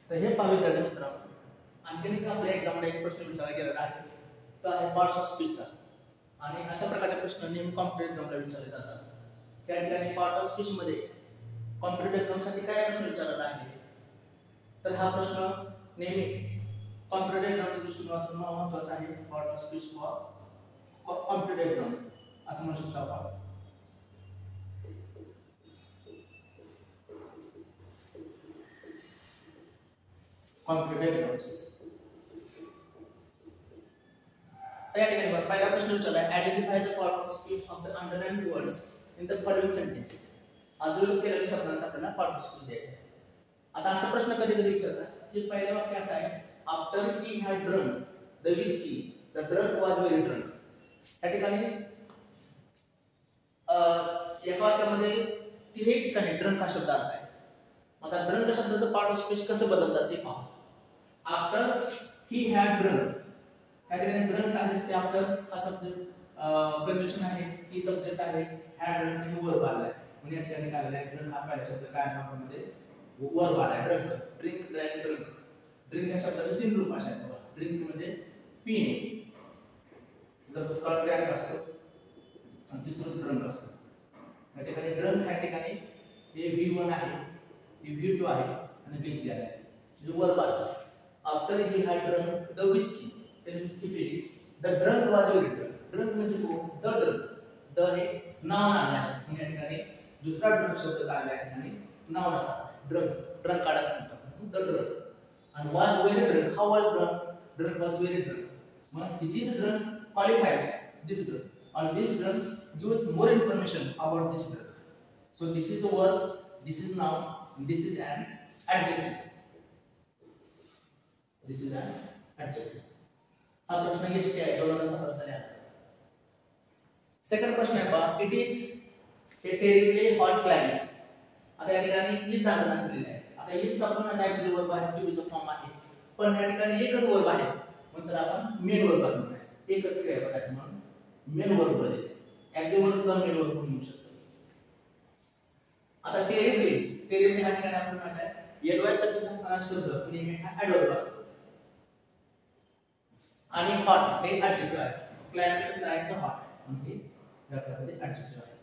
तर हे पाहूया मित्रांनो. आणखीन एक आपल्या एक्झामला एक प्रश्न विचारला गेलेला आहे, तो आहे पार्ट्स ऑफ स्पीचचा. आणि अशा प्रकारचे प्रश्न नेहमी कॉम्पिटेटिव्ह एक्झामला विचारले जातात. त्या ठिकाणी पार्ट ऑफ स्पीच मध्ये कॉम्पिटेटिव्ह एक्झामसाठी काय प्रश्न विचारला आहे, तर हा प्रश्न नेहमी कॉम्पिटेटिव्ह एक्झामच्या दृष्टिकोनातून महत्त्वाचा आहे. Part of speech for competitive exam असं म्हणू शकतो आपण. Competitive exams. त्या ठिकाणी पहिला प्रश्न विचारला आहे, identify the part of speech of the underlined words in the following sentences. अधोरेखित केलेल्या शब्दांचा आपल्याला पार्ट ऑफ स्पीच द्यायचा आहे. आता असा प्रश्न कधी कधी विचारतात की पहिलं वाक्य असं आहे, after he had drunk the whisky the drunk was very drunk. या ठिकाणी एका वाक्यामध्ये तिन्ही ठिकाणी ड्रंक हा शब्द आला आहे. आता ड्रंक शब्दाचं पार्ट ऑफ स्पीच कसं बदलतात ते पहा. आफ्टर ही हॅड ड्रंक, या ठिकाणी ड्रंक काय दिसते, आफ्टर हा सब्जेक्ट कंजक्शन आहे, ही सब्जेक्ट आहे, हॅड ड्रंक हे वर्ब आलाय. म्हणजे या ठिकाणी काय आलाय, ड्रंक हा पहिला शब्द काय आहे आपल्यामध्ये वर्ब आलाय. Drunk, drink, drank, drunk. Drink या शब्दाचे तीन रूप असे आहेत. ड्रिंक म्हणजे पिणे, जर भूतकाळ ड्रँक असतो आणि तिसरं ड्रंक असतं. या ठिकाणी ड्रंक या ठिकाणी हे V1 आहे, हे V2 आहे आणि V3 आहे. म्हणजे वर्ब आहे. After he had drunk the whisky, त्याने विस्की पिली. The drunk was very drunk. Drunk म्हणजे कोण, द ड्रंक. द हे नाउन आहे. म्हणजे या ठिकाणी दुसरा ड्रंक शब्द लागला आहे आणि नाउन असा ड्रंक, ड्रंक काढायचं म्हणतात द ड्रंक. आणि was very drunk, how was drunk, drunk was very drunk. मग this drunk qualifies this drug, and this drug gives more information about this drug. So this is the word, this is noun, and this is an adjective. This is an adjective. हा प्रश्न यशस्वी आहे, 2017 साली आला. Second प्रश्न आहे पहा, it is a terribly hot climate. आता या ठिकाणी इज दाखवण्यात आलेली आहे. आता इज आपण आता ऍक्टिव्ह वर्ब आहे, टीव्हीचा फॉर्म आहे, पण या ठिकाणी एकच वर्ब आहे म्हणून तर आपण मेन वर्ब असं म्हणायचं. एकच क्रियापद आहे म्हणून मेन वर्ब मध्ये ऍक्टिव्ह वर्ब किंवा मेन वर्ब म्हणून येऊ शकतो. आता टेरिबली, टेरिबली हा ठिकाणी आपण माहित आहे एलवाय सब्जेक्ट असणारा शब्द नेहमी हा ऍडवर्ब असतो. आणि हॉट हे ऍडजेक्टिव्ह आहे. क्लायमेट आहे तर हॉट म्हणजे या प्रकारे ऍडजेक्टिव्ह आहे.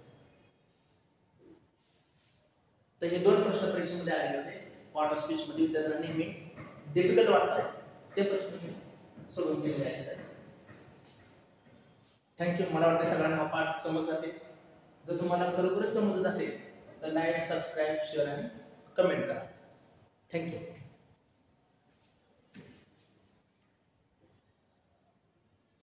तर हे दोन प्रश्न परीक्षेमध्ये आलेले होते. पार्ट ऑफ स्पीच मध्ये विद्यार्थ्यांना नेहमी डिफिकल्ट वाटतात ते प्रश्न मी सोडवून दिलेले आहेत. थँक्यू. मला वाटतं सगळ्यांना हा पाठ समजत असेल. जर तुम्हाला खरोखरच समजत असेल तर लाईक, सबस्क्राईब, शेअर आणि कमेंट करा. थँक्यू.